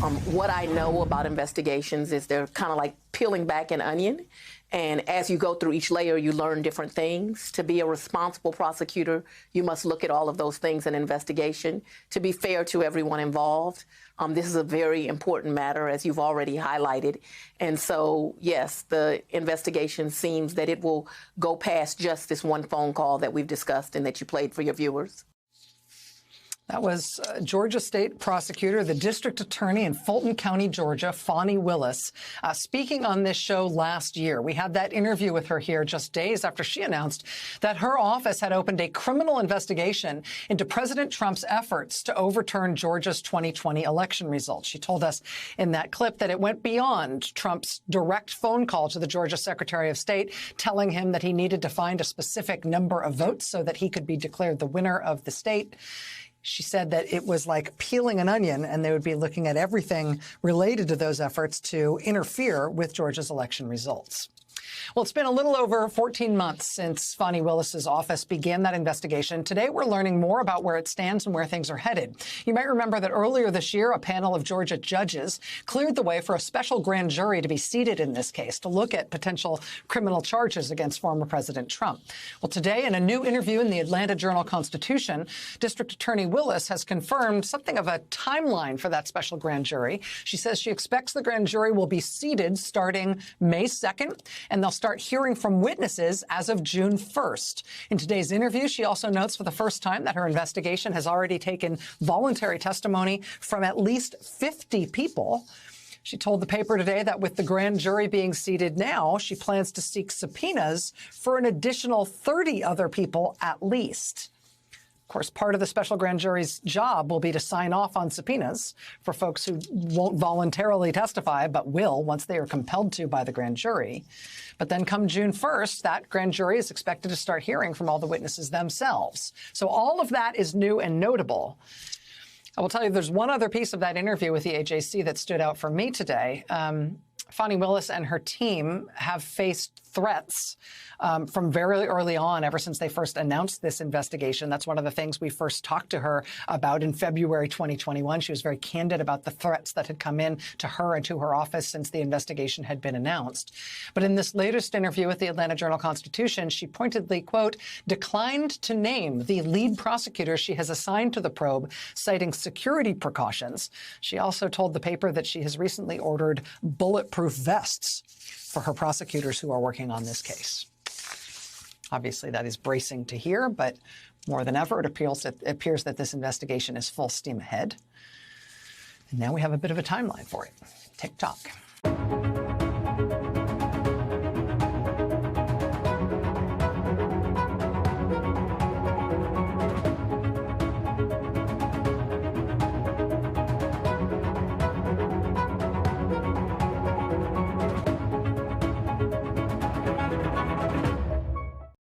What I know about investigations is they're kind of like peeling back an onion. And as you go through each layer, you learn different things. To be a responsible prosecutor, you must look at all of those things in investigation to be fair to everyone involved. This is a very important matter, as you've already highlighted. And so, yes, the investigation seems that it will go past just this one phone call that we've discussed and that you played for your viewers. That was Georgia State Prosecutor, the District Attorney in Fulton County, Georgia, Fani Willis, speaking on this show last year. We had that interview with her here just days after she announced that her office had opened a criminal investigation into President Trump's efforts to overturn Georgia's 2020 election results. She told us in that clip that it went beyond Trump's direct phone call to the Georgia Secretary of State, telling him that he needed to find a specific number of votes so that he could be declared the winner of the state. She said that it was like peeling an onion, and they would be looking at everything related to those efforts to interfere with Georgia's election results. Well, it's been a little over 14 months since Fani Willis's office began that investigation. Today, we're learning more about where it stands and where things are headed. You might remember that earlier this year, a panel of Georgia judges cleared the way for a special grand jury to be seated in this case to look at potential criminal charges against former President Trump. Well, today, in a new interview in the Atlanta Journal-Constitution, District Attorney Willis has confirmed something of a timeline for that special grand jury. She says she expects the grand jury will be seated starting May 2nd, and they'll start hearing from witnesses as of June 1st. In today's interview, she also notes for the first time that her investigation has already taken voluntary testimony from at least 50 people. She told the paper today that with the grand jury being seated now, she plans to seek subpoenas for an additional 30 other people at least. Of course, part of the special grand jury's job will be to sign off on subpoenas for folks who won't voluntarily testify, but will once they are compelled to by the grand jury. But then come June 1st, that grand jury is expected to start hearing from all the witnesses themselves. So all of that is new and notable. I will tell you, there's one other piece of that interview with the AJC that stood out for me today. Fani Willis and her team have faced threats from very early on, ever since they first announced this investigation. That's one of the things we first talked to her about in February 2021. She was very candid about the threats that had come in to her and to her office since the investigation had been announced. But in this latest interview with the Atlanta Journal-Constitution, she pointedly, quote, declined to name the lead prosecutor she has assigned to the probe, citing security precautions. She also told the paper that she has recently ordered bulletproof vests for her prosecutors who are working on this case. Obviously, that is bracing to hear, but more than ever, it appears that this investigation is full steam ahead. And now we have a bit of a timeline for it. Tick-tock.